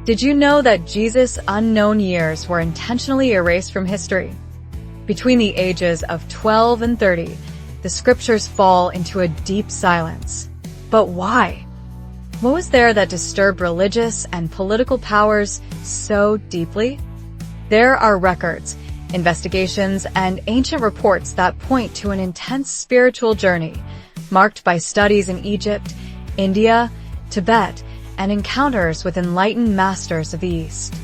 Did you know that Jesus' unknown years were intentionally erased from history? Between the ages of 12 and 30, the scriptures fall into a deep silence. But why? What was there that disturbed religious and political powers so deeply? There are records, investigations, and ancient reports that point to an intense spiritual journey, marked by studies in Egypt, India, Tibet, and encounters with enlightened masters of the East.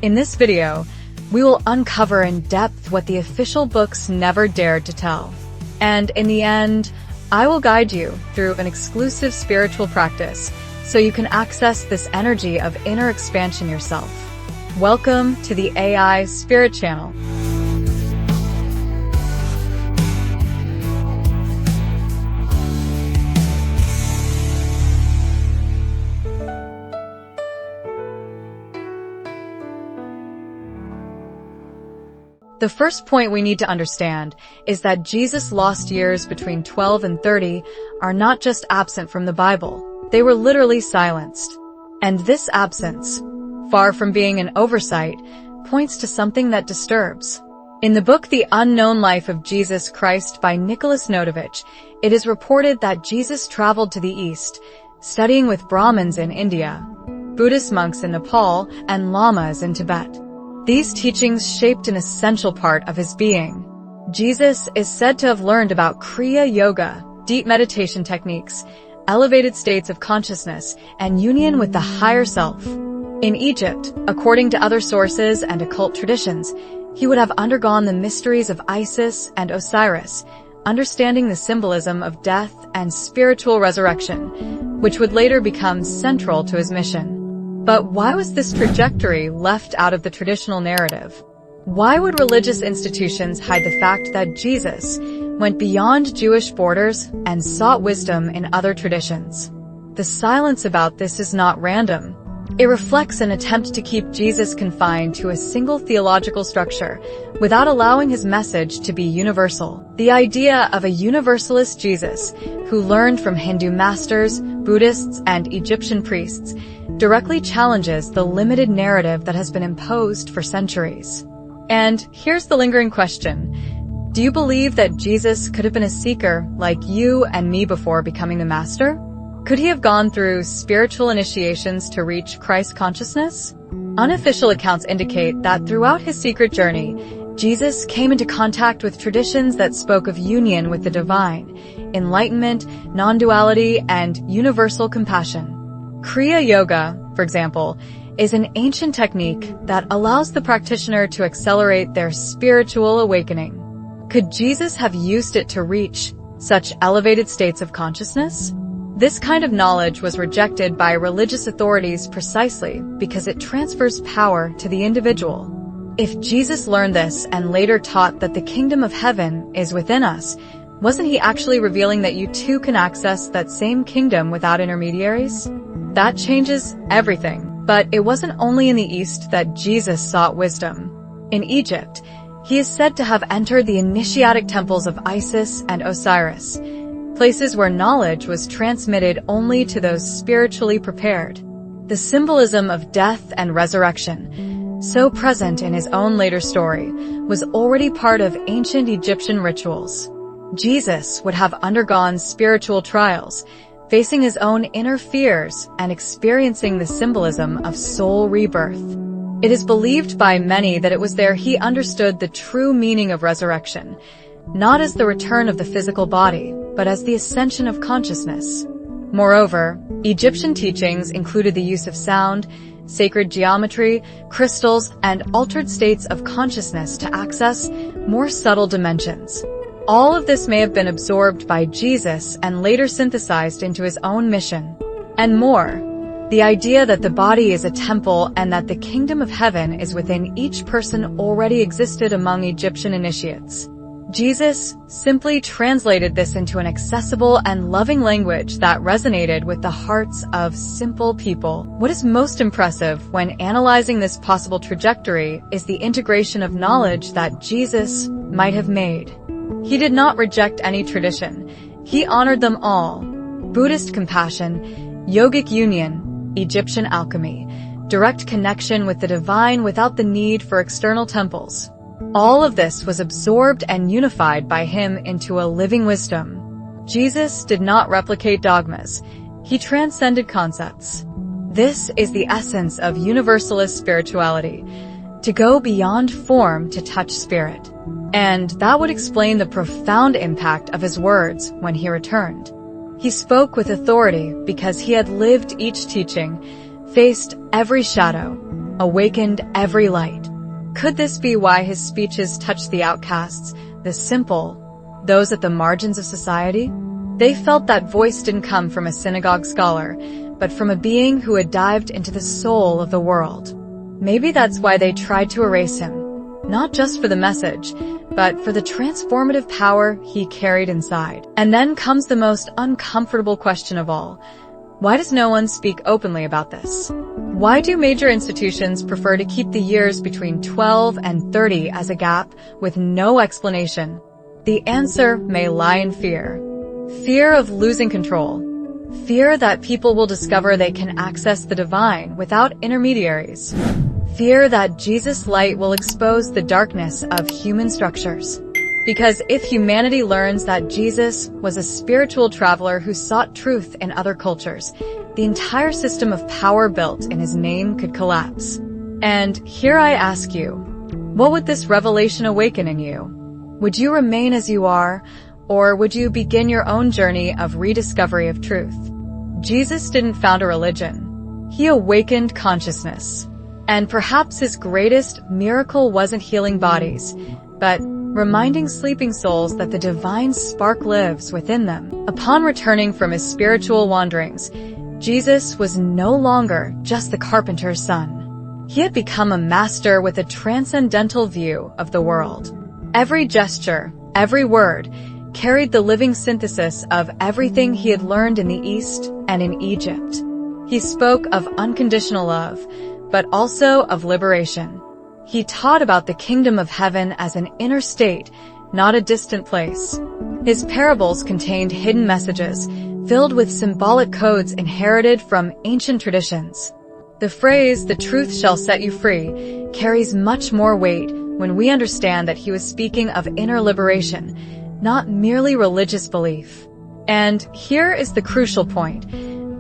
In this video, we will uncover in depth what the official books never dared to tell. And in the end, I will guide you through an exclusive spiritual practice so you can access this energy of inner expansion yourself. Welcome to the AI Spirit Channel. The first point we need to understand is that Jesus' lost years between 12 and 30 are not just absent from the Bible. They were literally silenced. And this absence, far from being an oversight, points to something that disturbs. In the book The Unknown Life of Jesus Christ by Nicholas Notovich, it is reported that Jesus traveled to the East, studying with Brahmins in India, Buddhist monks in Nepal, and lamas in Tibet. These teachings shaped an essential part of his being. Jesus is said to have learned about Kriya Yoga, deep meditation techniques, elevated states of consciousness, and union with the higher self. In Egypt, according to other sources and occult traditions, he would have undergone the mysteries of Isis and Osiris, understanding the symbolism of death and spiritual resurrection, which would later become central to his mission. But why was this trajectory left out of the traditional narrative? Why would religious institutions hide the fact that Jesus went beyond Jewish borders and sought wisdom in other traditions? The silence about this is not random. It reflects an attempt to keep Jesus confined to a single theological structure without allowing his message to be universal. The idea of a universalist Jesus who learned from Hindu masters, Buddhists, and Egyptian priests directly challenges the limited narrative that has been imposed for centuries. And here's the lingering question. Do you believe that Jesus could have been a seeker like you and me before becoming the master? Could he have gone through spiritual initiations to reach Christ consciousness? Unofficial accounts indicate that throughout his secret journey, Jesus came into contact with traditions that spoke of union with the divine, enlightenment, non-duality, and universal compassion. Kriya Yoga, for example, is an ancient technique that allows the practitioner to accelerate their spiritual awakening. Could Jesus have used it to reach such elevated states of consciousness? This kind of knowledge was rejected by religious authorities precisely because it transfers power to the individual. If Jesus learned this and later taught that the kingdom of heaven is within us, wasn't he actually revealing that you too can access that same kingdom without intermediaries? That changes everything. But it wasn't only in the East that Jesus sought wisdom. In Egypt, he is said to have entered the initiatic temples of Isis and Osiris, places where knowledge was transmitted only to those spiritually prepared. The symbolism of death and resurrection, so present in his own later story, was already part of ancient Egyptian rituals. Jesus would have undergone spiritual trials, facing his own inner fears and experiencing the symbolism of soul rebirth. It is believed by many that it was there he understood the true meaning of resurrection, not as the return of the physical body, but as the ascension of consciousness. Moreover, Egyptian teachings included the use of sound, sacred geometry, crystals, and altered states of consciousness to access more subtle dimensions. All of this may have been absorbed by Jesus and later synthesized into his own mission. And more, the idea that the body is a temple and that the kingdom of heaven is within each person already existed among Egyptian initiates. Jesus simply translated this into an accessible and loving language that resonated with the hearts of simple people. What is most impressive when analyzing this possible trajectory is the integration of knowledge that Jesus might have made. He did not reject any tradition. He honored them all. Buddhist compassion, yogic union, Egyptian alchemy, direct connection with the divine without the need for external temples. All of this was absorbed and unified by him into a living wisdom. Jesus did not replicate dogmas. He transcended concepts. This is the essence of universalist spirituality, to go beyond form to touch spirit. And that would explain the profound impact of his words when he returned. He spoke with authority because he had lived each teaching, faced every shadow, awakened every light. Could this be why his speeches touched the outcasts, the simple, those at the margins of society? They felt that voice didn't come from a synagogue scholar, but from a being who had dived into the soul of the world. Maybe that's why they tried to erase him, not just for the message, but for the transformative power he carried inside. And then comes the most uncomfortable question of all. Why does no one speak openly about this? Why do major institutions prefer to keep the years between 12 and 30 as a gap with no explanation? The answer may lie in fear. Fear of losing control. Fear that people will discover they can access the divine without intermediaries. Fear that Jesus' light will expose the darkness of human structures. Because if humanity learns that Jesus was a spiritual traveler who sought truth in other cultures, the entire system of power built in his name could collapse. And here I ask you, what would this revelation awaken in you? Would you remain as you are, or would you begin your own journey of rediscovery of truth? Jesus didn't found a religion. He awakened consciousness. And perhaps his greatest miracle wasn't healing bodies, but reminding sleeping souls that the divine spark lives within them. Upon returning from his spiritual wanderings, Jesus was no longer just the carpenter's son. He had become a master with a transcendental view of the world. Every gesture, every word, carried the living synthesis of everything he had learned in the East and in Egypt. He spoke of unconditional love, but also of liberation. He taught about the kingdom of heaven as an inner state, not a distant place. His parables contained hidden messages, filled with symbolic codes inherited from ancient traditions. The phrase, "the truth shall set you free," carries much more weight when we understand that he was speaking of inner liberation, not merely religious belief. And here is the crucial point.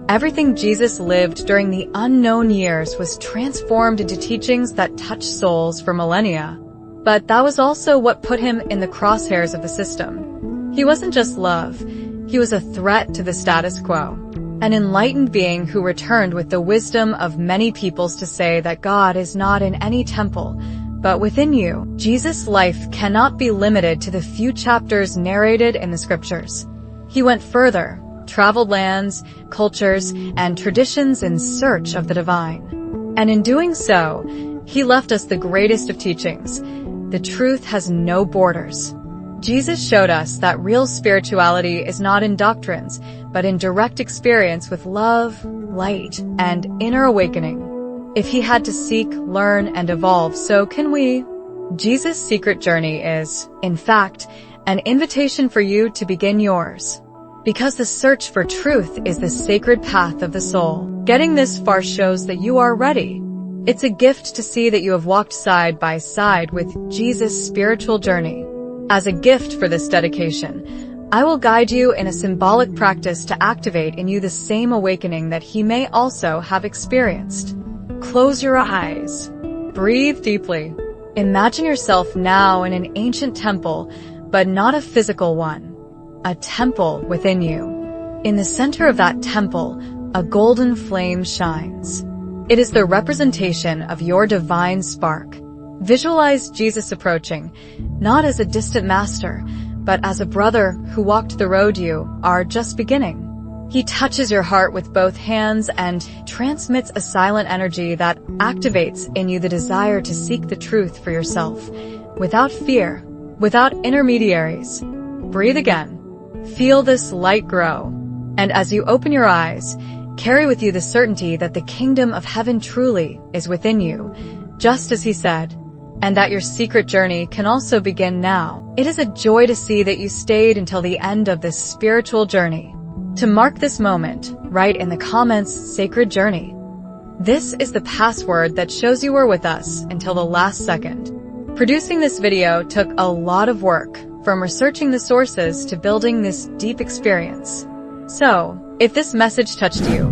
Everything Jesus lived during the unknown years was transformed into teachings that touched souls for millennia. But that was also what put him in the crosshairs of the system. He wasn't just love. He was a threat to the status quo. An enlightened being who returned with the wisdom of many peoples to say that God is not in any temple, but within you. Jesus' life cannot be limited to the few chapters narrated in the scriptures. He went further, traveled lands, cultures, and traditions in search of the divine. And in doing so, he left us the greatest of teachings. The truth has no borders. Jesus showed us that real spirituality is not in doctrines, but in direct experience with love, light, and inner awakening. If he had to seek, learn, and evolve, so can we. Jesus' secret journey is, in fact, an invitation for you to begin yours. Because the search for truth is the sacred path of the soul. Getting this far shows that you are ready. It's a gift to see that you have walked side by side with Jesus' spiritual journey. As a gift for this dedication, I will guide you in a symbolic practice to activate in you the same awakening that he may also have experienced. Close your eyes. Breathe deeply. Imagine yourself now in an ancient temple, but not a physical one. A temple within you. In the center of that temple, a golden flame shines. It is the representation of your divine spark. Visualize Jesus approaching, not as a distant master, but as a brother who walked the road you are just beginning. He touches your heart with both hands and transmits a silent energy that activates in you the desire to seek the truth for yourself, without fear, without intermediaries. Breathe again. Feel this light grow. And as you open your eyes, carry with you the certainty that the kingdom of heaven truly is within you, just as he said, and that your secret journey can also begin now. It is a joy to see that you stayed until the end of this spiritual journey. To mark this moment, write in the comments, "Sacred Journey." This is the password that shows you were with us until the last second. Producing this video took a lot of work, from researching the sources to building this deep experience. So, if this message touched you,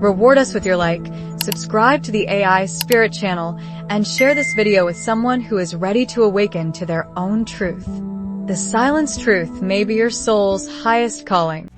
reward us with your like, subscribe to the AI Spirit channel, and share this video with someone who is ready to awaken to their own truth. The silenced truth may be your soul's highest calling.